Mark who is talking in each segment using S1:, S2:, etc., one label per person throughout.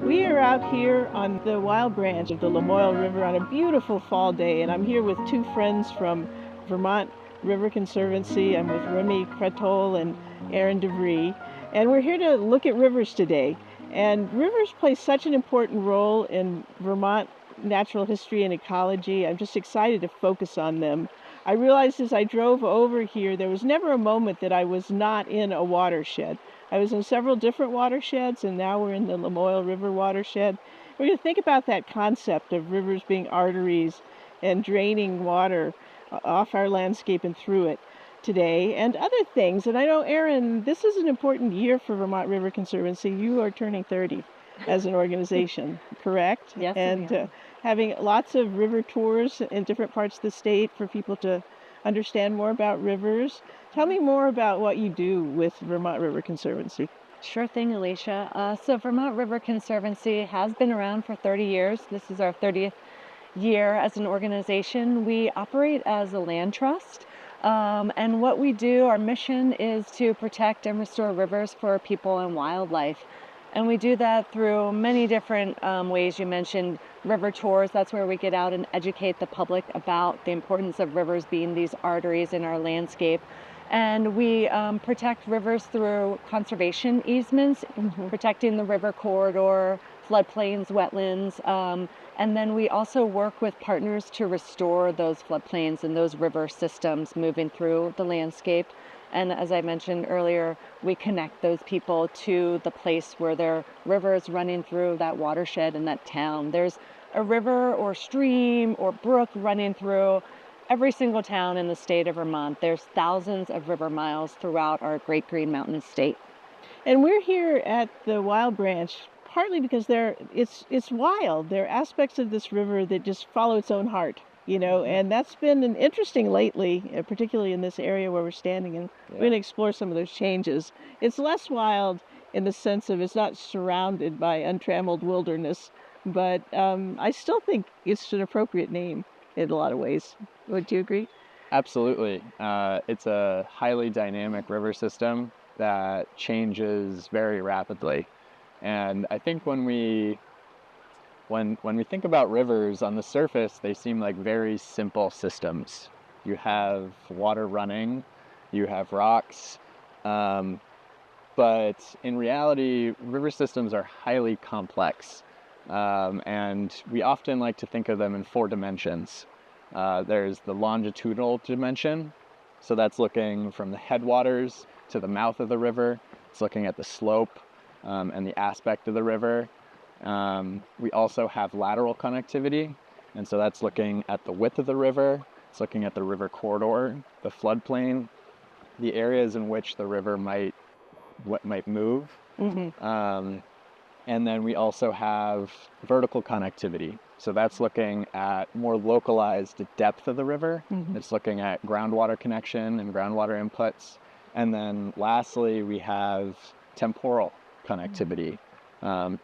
S1: We are out here on the wild branch of the Lamoille River on a beautiful fall day, and I'm here with two friends from Vermont River Conservancy. I'm with Remy Crettol and Erin De Vries, and we're here to look at rivers today. And rivers play such an important role in Vermont natural history and ecology. I'm just excited to focus on them. I realized as I drove over here, there was never a moment that I was not in a watershed. I was in several different watersheds, and now we're in the Lamoille River watershed. We're going to think about that concept of rivers being arteries and draining water off our landscape and through it today, and other things. And I know, Erin, this is an important year for Vermont River Conservancy. You are turning 30 as an organization, correct?
S2: Yes,
S1: and having lots of river tours in different parts of the state for people to understand more about rivers. Tell me more about what you do with Vermont River Conservancy.
S2: Sure thing, Alicia. So Vermont River Conservancy has been around for 30 years. This is our 30th year as an organization. We operate as a land trust. And what we do, our mission is to protect and restore rivers for people and wildlife. And we do that through many different ways. You mentioned river tours. That's where we get out and educate the public about the importance of rivers being these arteries in our landscape. And we protect rivers through conservation easements, protecting the river corridor, floodplains, wetlands. And then we also work with partners to restore those floodplains and those river systems moving through the landscape. And as I mentioned earlier, we connect those people to the place where their river is running through that watershed in that town. There's a river or stream or brook running through every single town in the state of Vermont. There's thousands of river miles throughout our great Green Mountain state.
S1: And we're here at the Wild Branch partly because it's wild. There are aspects of this river that just follow its own heart, and that's been an interesting lately, particularly in this area where we're standing, and we're going to explore some of those changes. It's less wild in the sense of it's not surrounded by untrammeled wilderness, but I still think it's an appropriate name in a lot of ways. Would you agree?
S3: Absolutely. It's a highly dynamic river system that changes very rapidly. And I think when we think about rivers on the surface, they seem like very simple systems. You have water running, you have rocks, but in reality, river systems are highly complex. And we often like to think of them in 4 dimensions. There's the longitudinal dimension, so that's looking from the headwaters to the mouth of the river. It's looking at the slope and the aspect of the river. We also have lateral connectivity, and so that's looking at the width of the river. It's looking at the river corridor, the floodplain, the areas in which the river might move. And then we also have vertical connectivity. So that's looking at more localized depth of the river. It's looking at groundwater connection and groundwater inputs. And then lastly, we have temporal connectivity.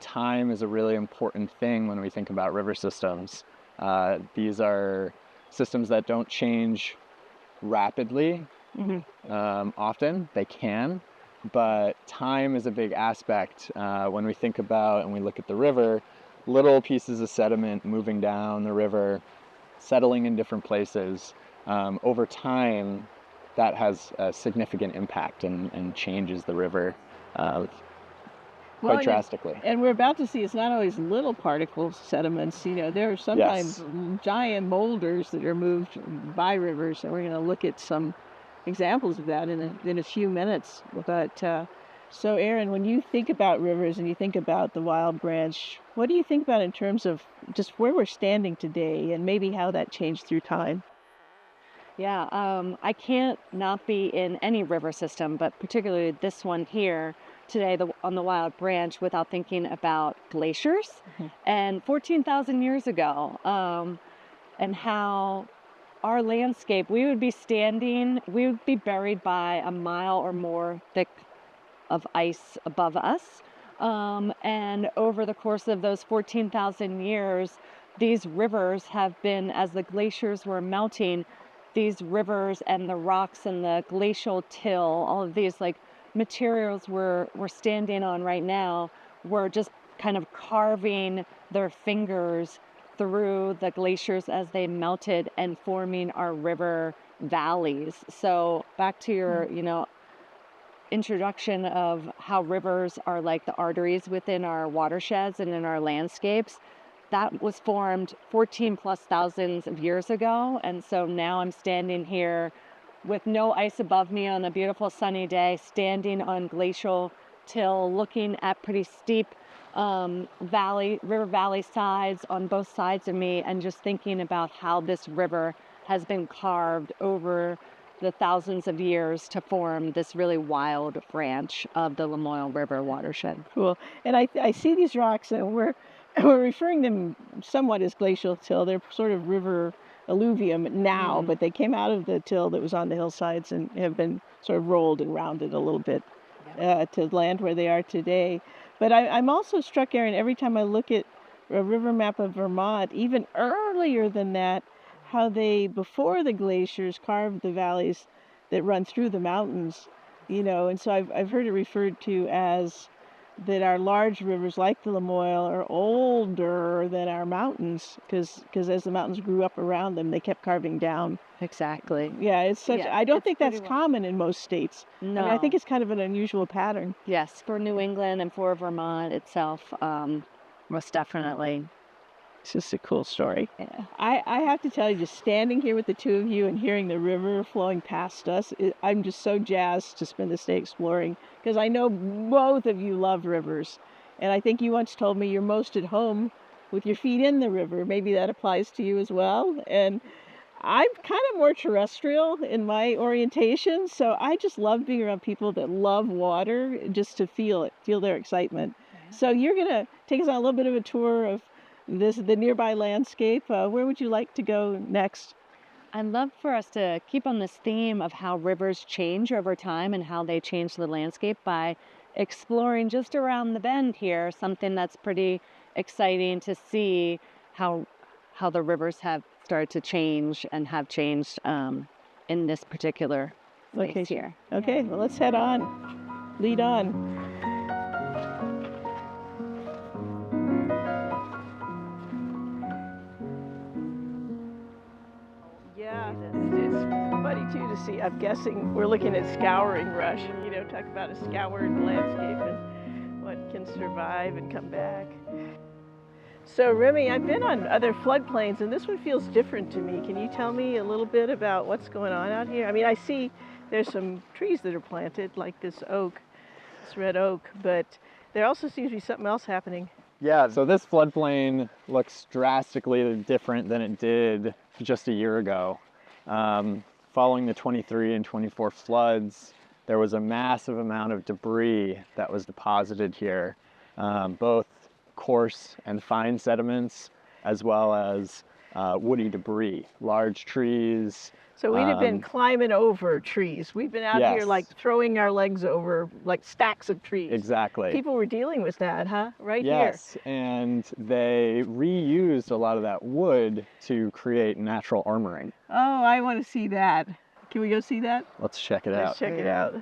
S3: Time is a really important thing when we think about river systems. These are systems that don't change rapidly. Often they can, but time is a big aspect when we think about and we look at the river. Little pieces of sediment moving down the river, settling in different places. Over time, that has a significant impact and changes the river quite drastically.
S1: And we're about to see it's not always little particles, sediments. There are sometimes giant boulders that are moved by rivers, and we're going to look at some examples of that in a few minutes. But so, Erin, when you think about rivers and you think about the Wild Branch, what do you think about in terms of just where we're standing today and maybe how that changed through time?
S2: Yeah, I can't not be in any river system, but particularly this one here today on the Wild Branch without thinking about glaciers and 14,000 years ago, and how our landscape, we would be buried by a mile or more thick of ice above us. And over the course of those 14,000 years, these rivers have been, as the glaciers were melting, these rivers and the rocks and the glacial till, all of these like materials we're standing on right now were just kind of carving their fingers through the glaciers as they melted and forming our river valleys. So back to your, introduction of how rivers are like the arteries within our watersheds and in our landscapes. That was formed 14 plus thousands of years ago. And so now I'm standing here with no ice above me on a beautiful sunny day, standing on glacial till, looking at pretty steep river valley sides on both sides of me, and just thinking about how this river has been carved over the thousands of years to form this really wild branch of the Lamoille River watershed.
S1: Cool. And I see these rocks, and we're referring them somewhat as glacial till. They're sort of river alluvium now, but they came out of the till that was on the hillsides and have been sort of rolled and rounded a little bit to land where they are today. But I'm also struck, Erin, every time I look at a river map of Vermont, even earlier than that, how they, before the glaciers, carved the valleys that run through the mountains, and so I've heard it referred to as that our large rivers like the Lamoille are older than our mountains, because as the mountains grew up around them, they kept carving down.
S2: Exactly.
S1: Yeah, it's such, I don't think that's common in most states.
S2: No.
S1: I mean, I think it's kind of an unusual pattern.
S2: Yes, for New England and for Vermont itself, most definitely.
S1: It's just a cool story.
S2: Yeah.
S1: I have to tell you, just standing here with the two of you and hearing the river flowing past us, I'm just so jazzed to spend this day exploring, because I know both of you love rivers. And I think you once told me you're most at home with your feet in the river. Maybe that applies to you as well. And I'm kind of more terrestrial in my orientation, so I just love being around people that love water, just to feel their excitement. Yeah. So you're going to take us on a little bit of a tour of the nearby landscape. Where would you like to go next?
S2: I'd love for us to keep on this theme of how rivers change over time and how they change the landscape by exploring just around the bend here, something that's pretty exciting to see how the rivers have started to change and have changed in this particular place here.
S1: Okay, well, let's head on. Lead on. Yeah, it's funny too to see. I'm guessing we're looking at scouring rush. Talk about a scoured landscape and what can survive and come back. So Remy, I've been on other floodplains, and this one feels different to me. Can you tell me a little bit about what's going on out here? I mean, I see there's some trees that are planted, like this oak, this red oak, but there also seems to be something else happening.
S3: Yeah, so this floodplain looks drastically different than it did just a year ago. Following the 23 and 24 floods, there was a massive amount of debris that was deposited here, both coarse and fine sediments, as well as woody debris, large trees.
S1: So we'd have been climbing over trees. We've been out here like throwing our legs over like stacks of trees.
S3: Exactly.
S1: People were dealing with that, huh? Right here.
S3: Yes, and they reused a lot of that wood to create natural armoring.
S1: Oh, I want to see that. Can we go see that?
S3: Let's check it out.
S1: Let's check it out.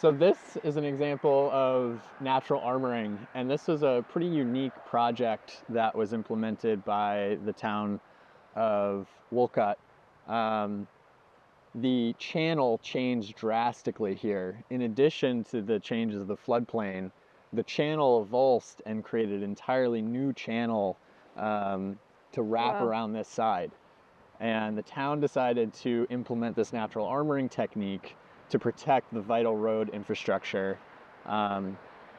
S3: So this is an example of natural armoring, and this is a pretty unique project that was implemented by the town of Wolcott. The channel changed drastically here. In addition to the changes of the floodplain, the channel avulsed and created an entirely new channel to wrap around this side. And the town decided to implement this natural armoring technique to protect the vital road infrastructure. And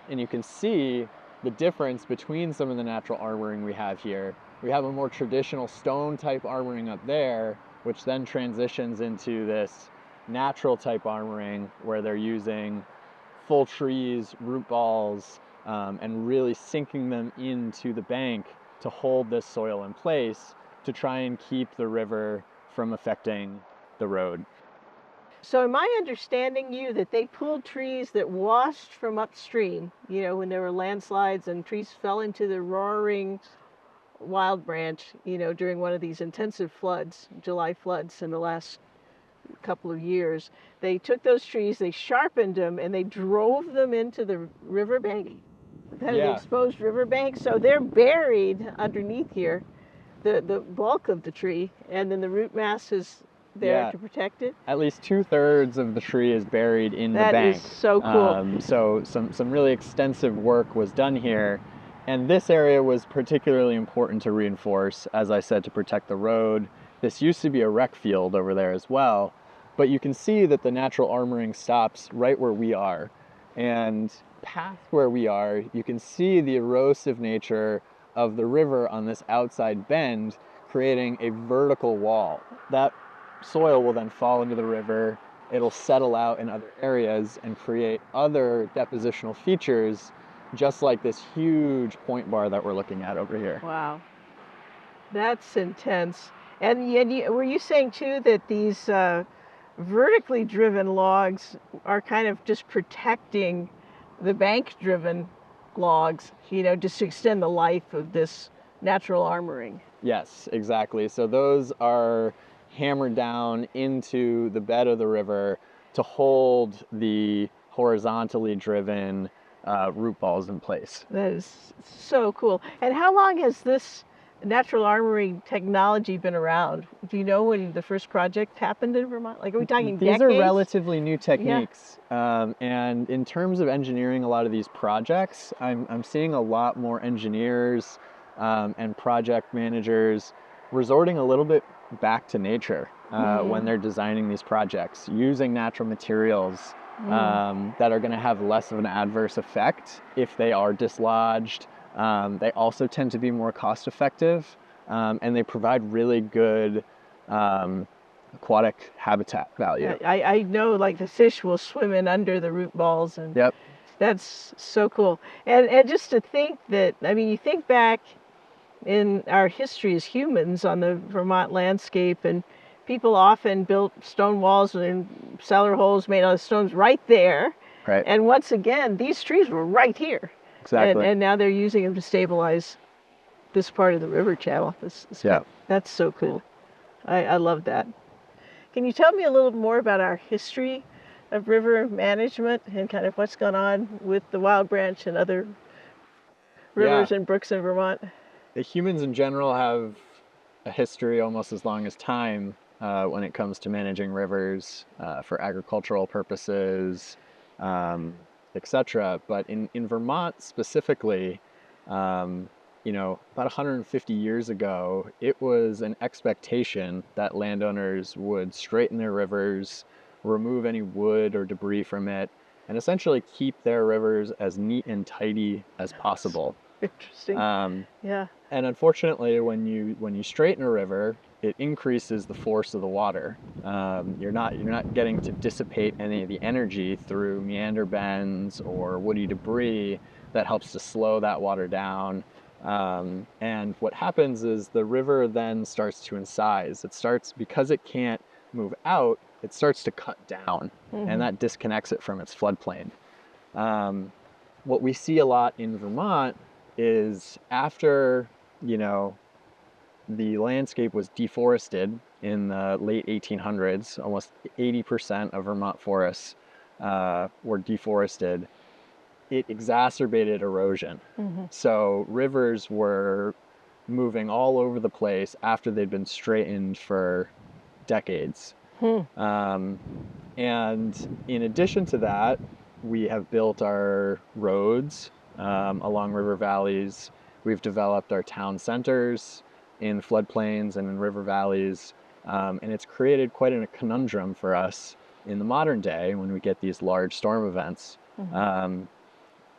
S3: you can see the difference between some of the natural armoring we have here. We have a more traditional stone type armoring up there, which then transitions into this natural type armoring where they're using full trees, root balls, and really sinking them into the bank to hold this soil in place to try and keep the river from affecting the road.
S1: So am I understanding you that they pulled trees that washed from upstream, when there were landslides and trees fell into the roaring Wild Branch, during one of these intensive floods, July floods in the last couple of years. They took those trees, they sharpened them, and they drove them into the riverbank? had an
S3: Yeah.
S1: exposed riverbank, so they're buried underneath here, the bulk of the tree, and then the root mass is there
S3: Yeah.
S1: to protect it.
S3: At least 2/3 of the tree is buried in the
S1: That is
S3: bank.
S1: so cool.
S3: So some really extensive work was done here, and this area was particularly important to reinforce, as I said, to protect the road. This used to be a rec field over there as well, but you can see that the natural armoring stops right where we are. And past where we are, you can see the erosive nature of the river on this outside bend, creating a vertical wall. That soil will then fall into the river. It'll settle out in other areas and create other depositional features, just like this huge point bar that we're looking at over here.
S1: Wow, that's intense. And were you saying too that these vertically driven logs are kind of just protecting the bank driven logs, just to extend the life of this natural armoring?
S3: Yes, exactly. So those are hammered down into the bed of the river to hold the horizontally driven root balls in place.
S1: That is so cool. And how long has this natural armoring technology been around? Do you know when the first project happened in Vermont? Like, are we talking
S3: These
S1: decades?
S3: are relatively new techniques. And in terms of engineering a lot of these projects, I'm seeing a lot more engineers and project managers resorting a little bit back to nature when they're designing these projects, using natural materials that are going to have less of an adverse effect if they are dislodged. They also tend to be more cost effective, and they provide really good aquatic habitat value.
S1: I know, like, the fish will swim in under the root balls, and
S3: Yep.
S1: that's so cool. And just to think that, I mean, you think back in our history as humans on the Vermont landscape, and people often built stone walls and cellar holes made out of stones right there.
S3: Right.
S1: And once again, these trees were right here.
S3: Exactly.
S1: And now they're using them to stabilize this part of the river channel. That's so cool. I love that. Can you tell me a little more about our history of river management and kind of what's gone on with the Wild Branch and other rivers and brooks in Vermont?
S3: The humans in general have a history almost as long as time when it comes to managing rivers for agricultural purposes, etc. But in Vermont specifically, about 150 years ago, it was an expectation that landowners would straighten their rivers, remove any wood or debris from it, and essentially keep their rivers as neat and tidy as possible.
S1: Interesting. Yeah.
S3: And unfortunately, when you straighten a river, it increases the force of the water. You're not getting to dissipate any of the energy through meander bends or woody debris that helps to slow that water down. And what happens is the river then starts to incise. Because it can't move out, it starts to cut down, and that disconnects it from its floodplain. What we see a lot in Vermont is after, the landscape was deforested in the late 1800s, almost 80% of Vermont forests were deforested. It exacerbated erosion. So rivers were moving all over the place after they'd been straightened for decades. And in addition to that, we have built our roads along river valleys. We've developed our town centers in floodplains and in river valleys. And it's created quite a conundrum for us in the modern day when we get these large storm events.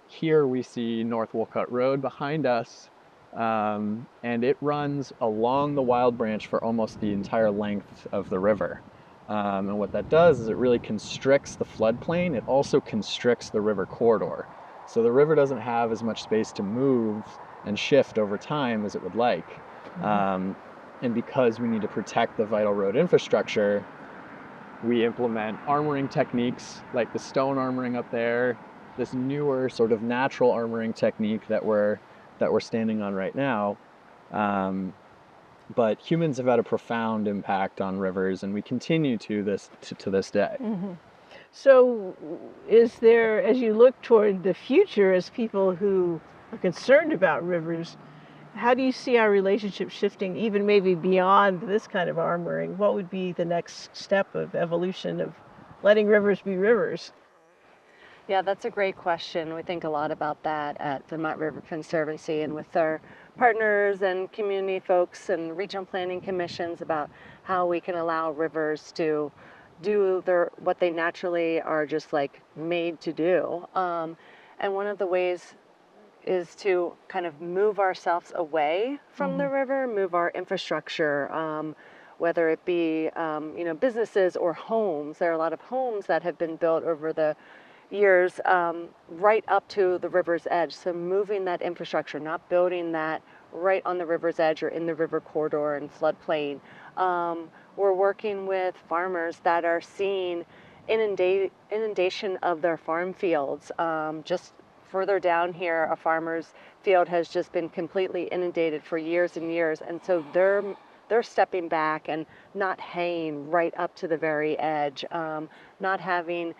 S3: Here we see North Wolcott Road behind us, and it runs along the Wild Branch for almost the entire length of the river. And what that does is it really constricts the floodplain. It also constricts the river corridor. So the river doesn't have as much space to move and shift over time as it would like. And because we need to protect the vital road infrastructure, we implement armoring techniques like the stone armoring up there, this newer sort of natural armoring technique that we're standing on right now. But humans have had a profound impact on rivers, and we continue to this day.
S1: So is there, as you look toward the future, as people who are concerned about rivers, how do you see our relationship shifting, even maybe beyond this kind of armoring? What would be the next step of evolution of letting rivers be rivers?
S2: Yeah, that's a great question. We think a lot about that at Vermont River Conservancy and with our partners and community folks and regional planning commissions about how we can allow rivers to do what they naturally are just like made to do. And one of the ways is to kind of move ourselves away from the river, move our infrastructure, whether it be businesses or homes. There are a lot of homes that have been built over the years right up to the river's edge. So moving that infrastructure, not building that right on the river's edge or in the river corridor and floodplain. We're working with farmers that are seeing inundation of their farm fields. Just further down here, a farmer's field has just been completely inundated for years and years, and so they're stepping back and not haying right up to the very edge, not having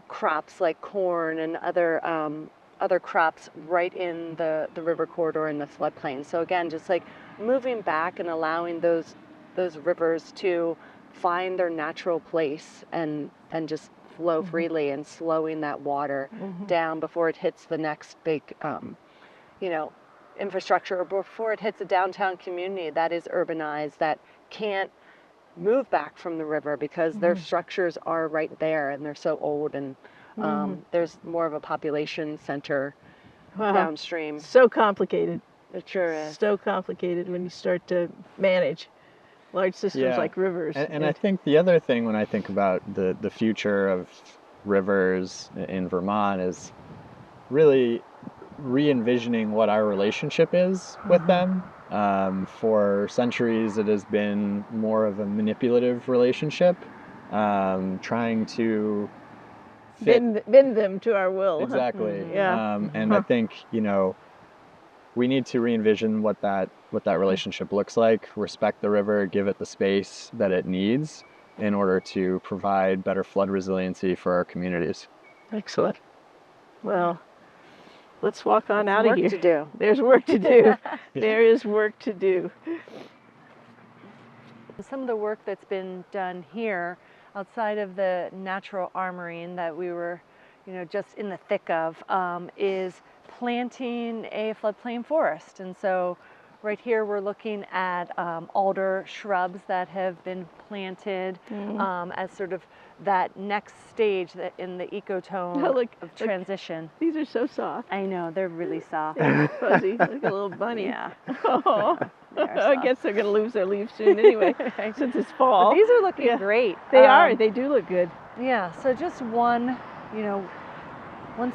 S2: crops like corn and other crops right in the river corridor and the floodplain. So again, just like moving back and allowing those rivers to find their natural place and just flow freely, and slowing that water down before it hits the next big infrastructure, or before it hits a downtown community that is urbanized, that can't move back from the river because their structures are right there and they're so old, and there's more of a population center downstream.
S1: So complicated.
S2: It sure is.
S1: So complicated when you start to manage large systems like rivers.
S3: And I think the other thing when I think about the future of rivers in Vermont is really re-envisioning what our relationship is with them. For centuries, it has been more of a manipulative relationship, trying to
S1: bend them to our will.
S3: Exactly.
S1: Yeah.
S3: And I think, we need to re-envision what that relationship looks like, respect the river, give it the space that it needs in order to provide better flood resiliency for our communities.
S1: Excellent. Well, let's walk on out of here.
S2: Work to do.
S1: There's work to do. There is work to do.
S2: Some of the work that's been done here, outside of the natural armoring that we were, just in the thick of, is planting a floodplain forest. And so right here we're looking at alder shrubs that have been planted as sort of that next stage in the ecotone of transition.
S1: These are so soft.
S2: I know, they're really soft.
S1: Fuzzy, like a little bunny.
S2: Yeah.
S1: Oh. I guess they're going to lose their leaves soon anyway, since it's fall.
S2: But these are looking great.
S1: They are. They do look good.
S2: Yeah. So just one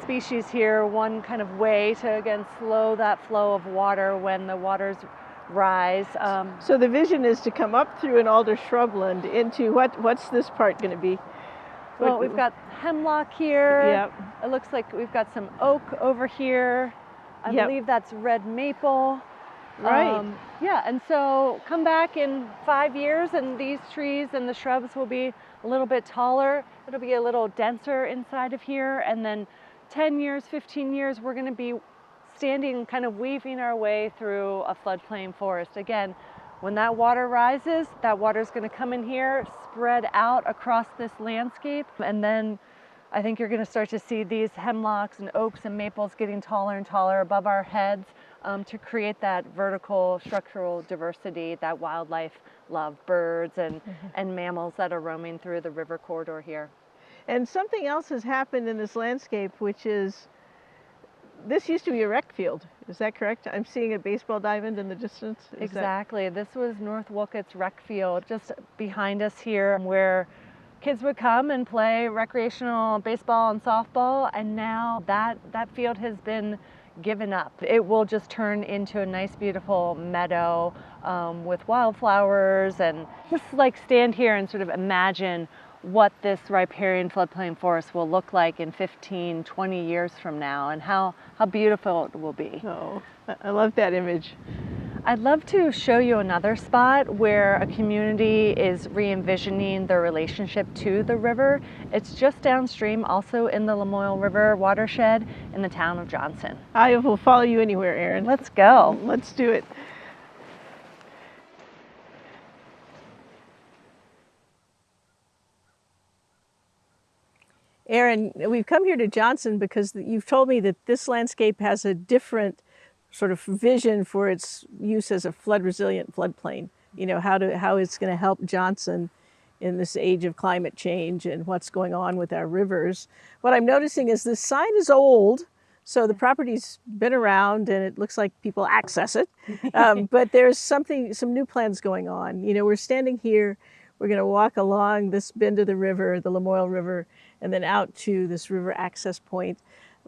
S2: species here, one kind of way to, again, slow that flow of water when the waters rise.
S1: So the vision is to come up through an alder shrubland into what's this part going to be?
S2: Well, we've got hemlock here.
S1: Yep.
S2: It looks like we've got some oak over here. I believe that's red maple.
S1: Right.
S2: And so come back in 5 years and these trees and the shrubs will be a little bit taller. It'll be a little denser inside of here. And then 10 years, 15 years, we're going to be standing, kind of weaving our way through a floodplain forest. Again, when that water rises, that water is going to come in here, spread out across this landscape, and then I think you're going to start to see these hemlocks and oaks and maples getting taller and taller above our heads to create that vertical structural diversity that wildlife love, birds and mammals that are roaming through the river corridor here.
S1: And something else has happened in this landscape, which is, this used to be a rec field. Is that correct? I'm seeing a baseball diamond in the distance.
S2: Exactly. This was North Wolcott's rec field just behind us here, where kids would come and play recreational baseball and softball, and now that field has been given up. It will just turn into a nice, beautiful meadow with wildflowers, and just like stand here and sort of imagine what this riparian floodplain forest will look like in 15, 20 years from now, and how beautiful it will be.
S1: Oh, I love that image.
S2: I'd love to show you another spot where a community is re-envisioning their relationship to the river. It's just downstream, also in the Lamoille River watershed in the town of Johnson.
S1: I will follow you anywhere, Erin.
S2: Let's go.
S1: Let's do it. Erin, we've come here to Johnson because you've told me that this landscape has a different sort of vision for its use as a flood resilient floodplain. You know, how it's going to help Johnson in this age of climate change and what's going on with our rivers. What I'm noticing is this sign is old, so the property's been around and it looks like people access it. But there's some new plans going on. You know, we're standing here, we're going to walk along this bend of the river, the Lamoille River, and then out to this river access point.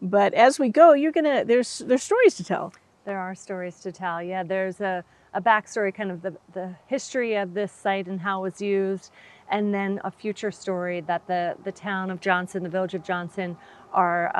S1: But as we go, there's stories to tell.
S2: There are stories to tell. Yeah, there's a backstory, kind of the history of this site and how it was used, and then a future story that the town of Johnson, the village of Johnson, are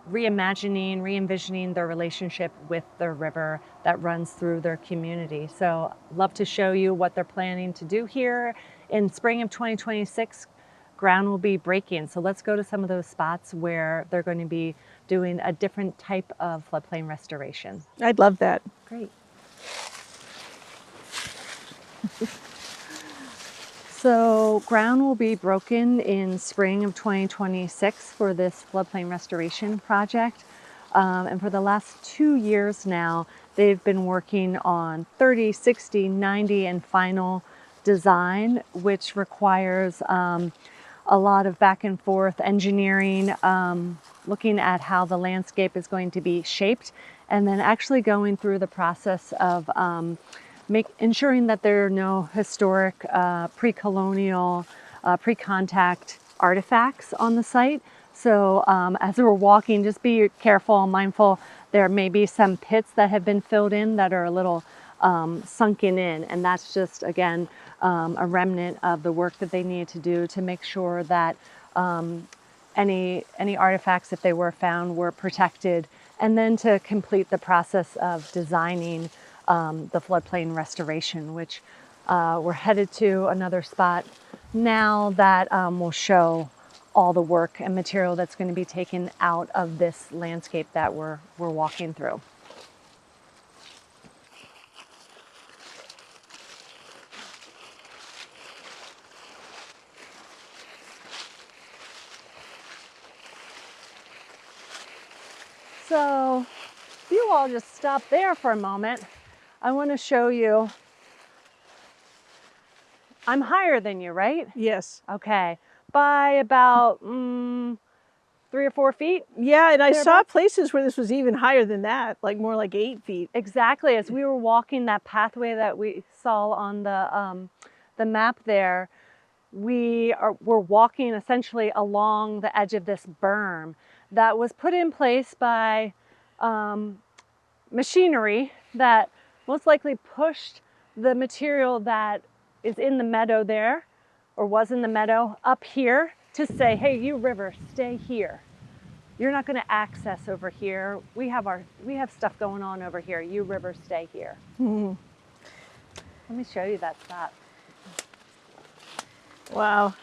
S2: reimagining, re-envisioning their relationship with the river that runs through their community. So love to show you what they're planning to do here. In spring of 2026, ground will be breaking. So let's go to some of those spots where they're going to be doing a different type of floodplain restoration.
S1: I'd love that.
S2: Great. So ground will be broken in spring of 2026 for this floodplain restoration project. And for the last 2 years now, they've been working on 30, 60, 90, and final design, which requires a lot of back and forth engineering, looking at how the landscape is going to be shaped, and then actually going through the process of ensuring that there are no historic, pre-colonial, pre-contact artifacts on the site. So as we're walking, just be careful and mindful. There may be some pits that have been filled in that are a little sunken in, and that's just, again, a remnant of the work that they need to do to make sure that any artifacts, if they were found, were protected, and then to complete the process of designing the floodplain restoration, which we're headed to another spot now that will show all the work and material that's going to be taken out of this landscape that we're walking through. So if you all just stop there for a moment, I want to show you. I'm higher than you, right?
S1: Yes.
S2: Okay. By about 3 or 4 feet?
S1: Yeah, and I saw places where this was even higher than that, like more like 8 feet.
S2: Exactly. As we were walking that pathway that we saw on the map there, we're walking essentially along the edge of this berm that was put in place by machinery that most likely pushed the material that is in the meadow there, or was in the meadow, up here to say, hey, you river, stay here. You're not going to access over here. We have stuff going on over here. You river, stay here.
S1: Mm-hmm.
S2: Let me show you that spot.
S1: Wow.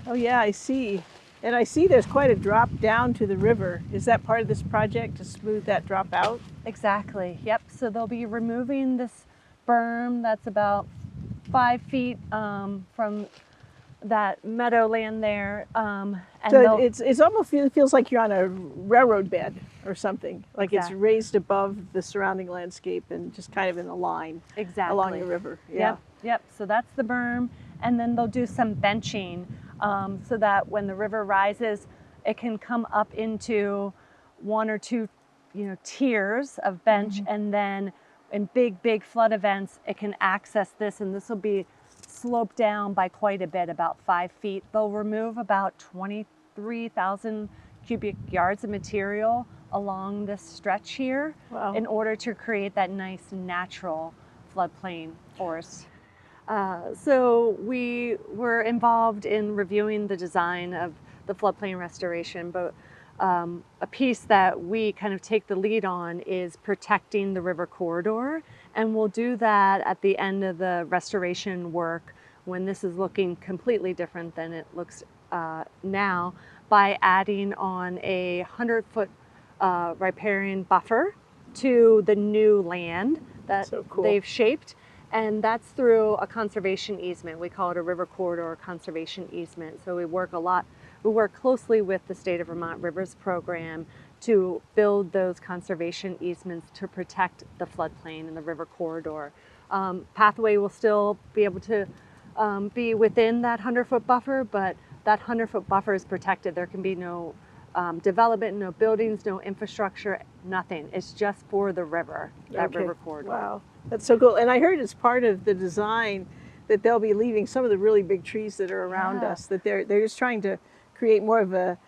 S1: Oh yeah, I see. And I see there's quite a drop down to the river. Is that part of this project, to smooth that drop out?
S2: Exactly. Yep. So they'll be removing this berm that's about 5 feet from that meadowland there. And
S1: so it's almost feels like you're on a railroad bed or something. Like
S2: exactly.
S1: It's raised above the surrounding landscape and just kind of in a line
S2: exactly.
S1: along the river. Yeah.
S2: Yep. So that's the berm. And then they'll do some benching so that when the river rises, it can come up into 1 or 2, tiers of bench. Mm-hmm. And then in big flood events, it can access this, and this will be sloped down by quite a bit, about 5 feet. They'll remove about 23,000 cubic yards of material along this stretch here. Wow. In order to create that nice natural floodplain forest. So we were involved in reviewing the design of the floodplain restoration, but a piece that we kind of take the lead on is protecting the river corridor, and we'll do that at the end of the restoration work when this is looking completely different than it looks now, by adding on a 100-foot riparian buffer to the new land that
S1: So cool.
S2: they've shaped. And that's through a conservation easement. We call it a river corridor conservation easement. So we work closely with the State of Vermont Rivers Program to build those conservation easements to protect the floodplain and the river corridor. Pathway will still be able to be within that 100-foot buffer, but that 100-foot buffer is protected. There can be no development, no buildings, no infrastructure, nothing. It's just for the river, that river corridor.
S1: Wow, that's so cool. And I heard as part of the design that they'll be leaving some of the really big trees that are around us, that they're just trying to create more of a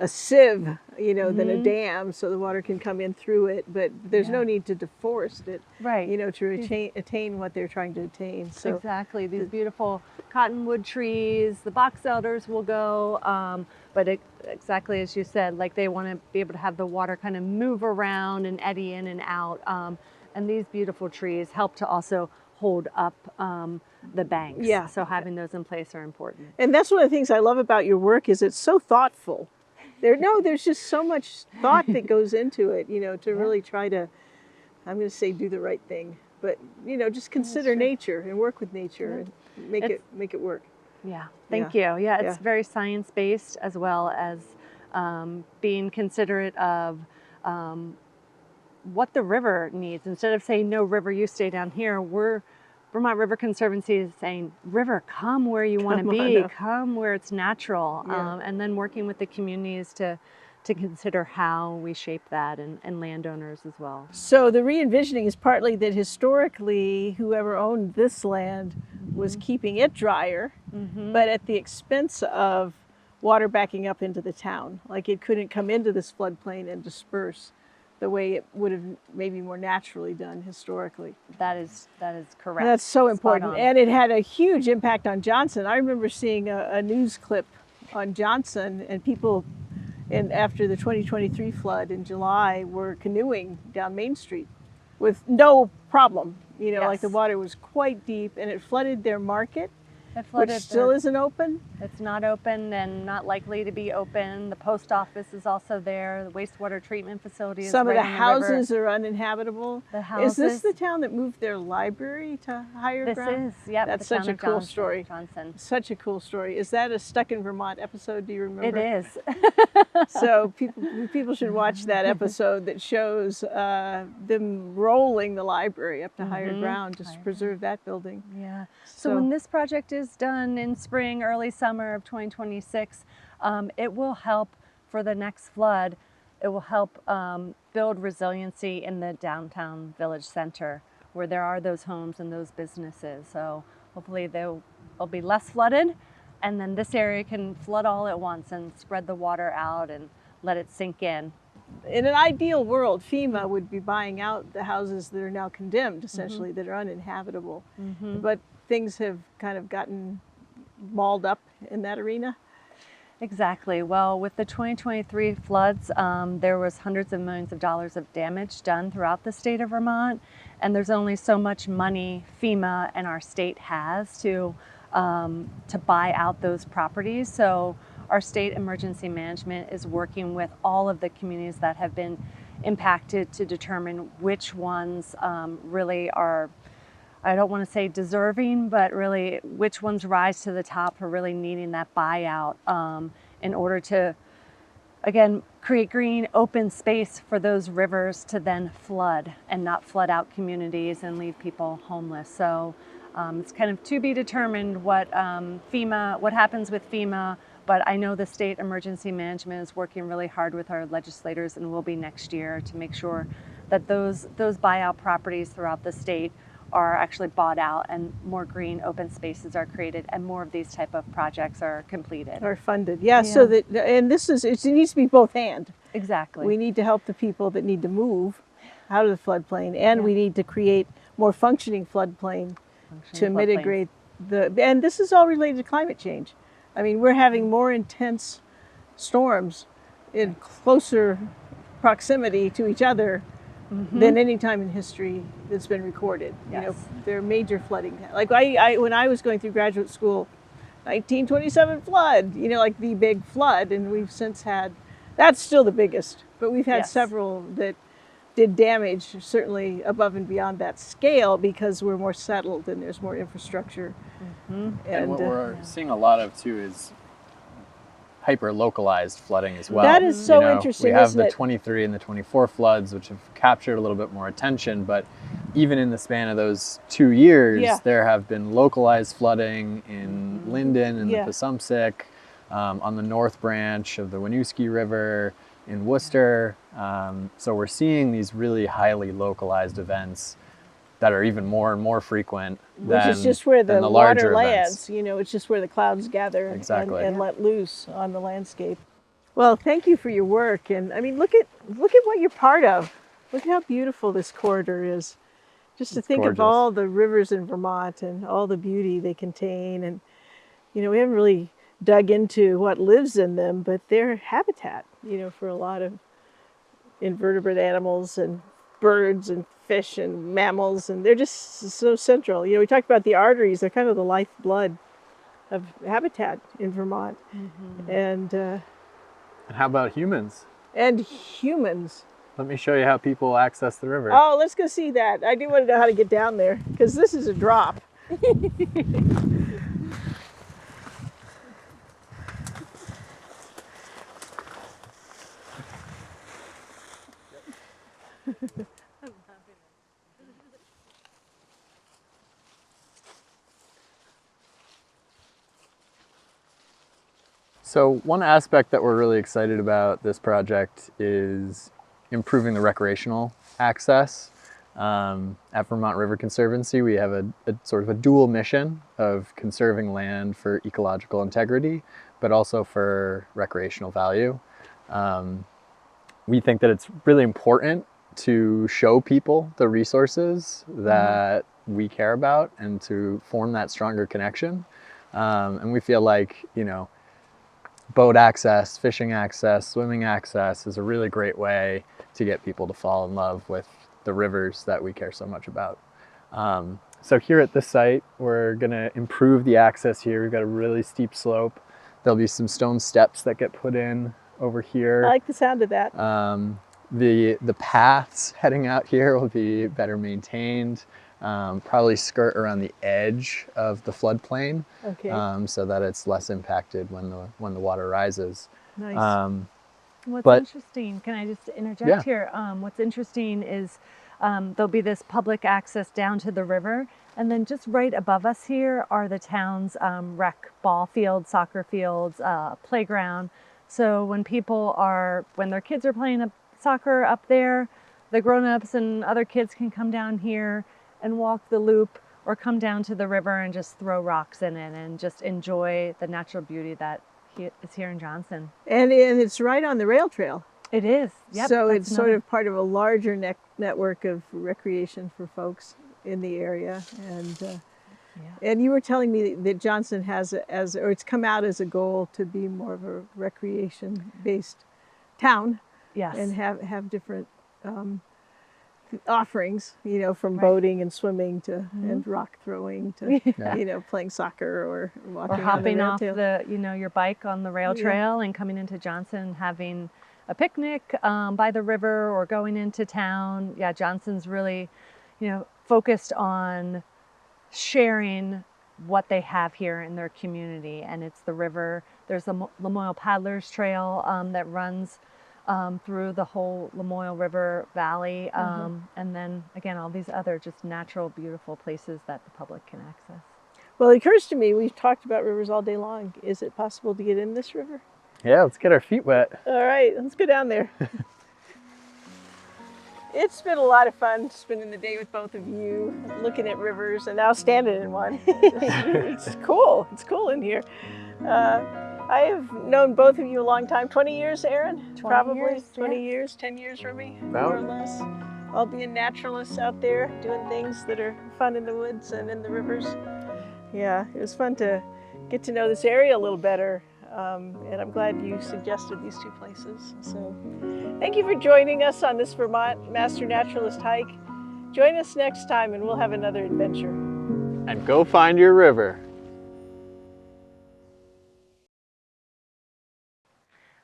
S1: sieve, you know, than a dam, so the water can come in through it, but there's no need to deforest it,
S2: Right.
S1: you know, to attain what they're trying to attain. So
S2: Exactly, these beautiful cottonwood trees, the box elders will go, but exactly as you said, like they want to be able to have the water kind of move around and eddy in and out, and these beautiful trees help to also hold up the banks.
S1: Yeah.
S2: So having those in place are important.
S1: And that's one of the things I love about your work is it's so thoughtful. There's just so much thought that goes into it, you know, to really try to, I'm going to say do the right thing, but, you know, just consider nature and work with nature and make it work.
S2: Yeah, thank you. Yeah, it's very science-based as well as being considerate of what the river needs. Instead of saying, no, river, you stay down here, Vermont River Conservancy is saying, river, come where you want to be, come where it's natural, and then working with the communities to consider how we shape that, and landowners as well.
S1: So the re-envisioning is partly that historically whoever owned this land was keeping it drier, but at the expense of water backing up into the town. Like it couldn't come into this floodplain and disperse the way it would have maybe more naturally done historically.
S2: That is correct.
S1: That's so
S2: Spot
S1: important.
S2: on.
S1: And it had a huge impact on Johnson. I remember seeing a news clip on Johnson, and people after the 2023 flood in July were canoeing down Main Street with no problem. You know, like the water was quite deep and it flooded their market, which still isn't open.
S2: It's not open and not likely to be open. The post office is also there. The wastewater treatment facility is
S1: Some
S2: right
S1: of the
S2: on
S1: houses are uninhabitable.
S2: The houses.
S1: Is this the town that moved their library to higher ground?
S2: This is, yep.
S1: That's
S2: the
S1: such
S2: town
S1: a
S2: of
S1: cool story.
S2: Johnson.
S1: Such a cool story. Is that a Stuck in Vermont episode? Do you remember?
S2: It is.
S1: So people should watch that episode that shows them rolling the library up to higher ground to preserve that building.
S2: Yeah. So when this project is done in spring, early summer of 2026, it will help for the next flood. It will help build resiliency in the downtown village center where there are those homes and those businesses. So hopefully they'll be less flooded, and then this area can flood all at once and spread the water out and let it sink in.
S1: In an ideal world, FEMA would be buying out the houses that are now condemned, essentially, that are uninhabitable. But things have kind of gotten mauled up in that arena.
S2: Exactly. Well, with the 2023 floods, there was hundreds of millions of dollars of damage done throughout the state of Vermont, and there's only so much money FEMA and our state has to buy out those properties. So our state emergency management is working with all of the communities that have been impacted to determine which ones really are, I don't want to say deserving, but really which ones rise to the top for really needing that buyout in order to, again, create green open space for those rivers to then flood and not flood out communities and leave people homeless. So it's kind of to be determined what happens with FEMA, but I know the state emergency management is working really hard with our legislators and will be next year to make sure that those buyout properties throughout the state are actually bought out and more green open spaces are created and more of these type of projects are completed.
S1: Are funded, yeah. So that, and it needs to be both and.
S2: Exactly.
S1: We need to help the people that need to move out of the floodplain, and we need to create more functioning floodplain to mitigate and this is all related to climate change. I mean, we're having more intense storms in closer proximity to each other than any time in history that's been recorded. You know, there are major flooding. Like when I was going through graduate school, 1927 flood, you know, like the big flood, and we've since had, that's still the biggest, but we've had several that did damage, certainly above and beyond that scale, because we're more settled and there's more infrastructure.
S4: And what we're seeing a lot of too is hyper-localized flooding as well.
S1: That is so interesting,
S4: We have
S1: isn't
S4: the
S1: it?
S4: 23 and the 24 floods, which have captured a little bit more attention, but even in the span of those 2 years, there have been localized flooding in Linden and the Passumpsic, on the North Branch of the Winooski River, in Worcester. So we're seeing these really highly localized events that are even more and more frequent
S1: Which is just where the water lands, you know, it's just where the clouds gather and let loose on the landscape. Well, thank you for your work. And I mean, look at what you're part of. Look at how beautiful this corridor is. Just to think of all the rivers in Vermont and all the beauty they contain. And, you know, we haven't really dug into what lives in them, but they're habitat, you know, for a lot of invertebrate animals and birds and fish and mammals, and they're just so central. You know, we talked about the arteries, they're kind of the lifeblood of habitat in Vermont. And
S4: how about humans?
S1: And humans.
S4: Let me show you how people access the river.
S1: Oh, let's go see that. I do want to know how to get down there, because this is a drop.
S4: So one aspect that we're really excited about this project is improving the recreational access. At Vermont River Conservancy, we have a sort of a dual mission of conserving land for ecological integrity, but also for recreational value. We think that it's really important to show people the resources that we care about and to form that stronger connection. And we feel like, you know, boat access, fishing access, swimming access is a really great way to get people to fall in love with the rivers that we care so much about. So here at this site, we're gonna improve the access here. We've got a really steep slope. There'll be some stone steps that get put in over here.
S1: I like the sound of that.
S4: The paths heading out here will be better maintained. Probably skirt around the edge of the floodplain, so that it's less impacted when the water rises.
S1: Nice.
S2: What's interesting, can I just interject here? What's interesting is there'll be this public access down to the river, and then just right above us here are the town's rec ball fields, soccer fields, playground. So when their kids are playing soccer up there, the grown-ups and other kids can come down here and walk the loop, or come down to the river and just throw rocks in it and just enjoy the natural beauty that is here in Johnson.
S1: And it's right on the rail trail.
S2: It is. Yep,
S1: so it's sort of part of a larger network of recreation for folks in the area. And you were telling me that Johnson has, or it's come out as a goal to be more of a recreation-based town.
S2: Yes.
S1: And have different offerings, you know, from boating and swimming to and rock throwing to you know, playing soccer or walking
S2: or hopping
S1: on
S2: off the your bike on the rail trail and coming into Johnson, having a picnic by the river, or going into town. Yeah, Johnson's really, you know, focused on sharing what they have here in their community, and it's the river. There's the Lamoille Paddlers Trail that runs through the whole Lamoille River Valley, and then again all these other just natural, beautiful places that the public can access.
S1: Well, it occurs to me, we've talked about rivers all day long. Is it possible to get in this river?
S4: Yeah, let's get our feet wet.
S1: All right, let's go down there. It's been a lot of fun spending the day with both of you, looking at rivers, and now standing in one. It's cool. It's cool in here. I have known both of you a long time. 20 years, Erin?
S2: 20 years,
S1: 20 years, 10 years, Remy,
S4: About.
S1: more or less. All being naturalists out there, doing things that are fun in the woods and in the rivers. Yeah, it was fun to get to know this area a little better. and I'm glad you suggested these two places. So thank you for joining us on this Vermont Master Naturalist hike. Join us next time and we'll have another adventure.
S4: And go find your river.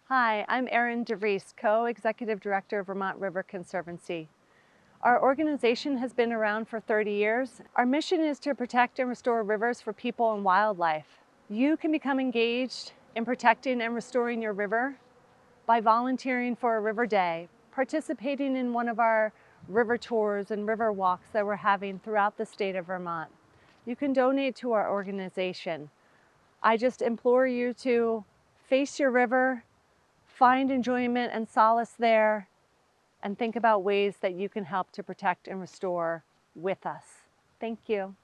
S2: Hi, I'm Erin De Vries, Co-Executive Director of Vermont River Conservancy. Our organization has been around for 30 years. Our mission is to protect and restore rivers for people and wildlife. You can become engaged in protecting and restoring your river by volunteering for a river day, participating in one of our river tours and river walks that we're having throughout the state of Vermont. You can donate to our organization. I just implore you to face your river, find enjoyment and solace there, and think about ways that you can help to protect and restore with us. Thank you.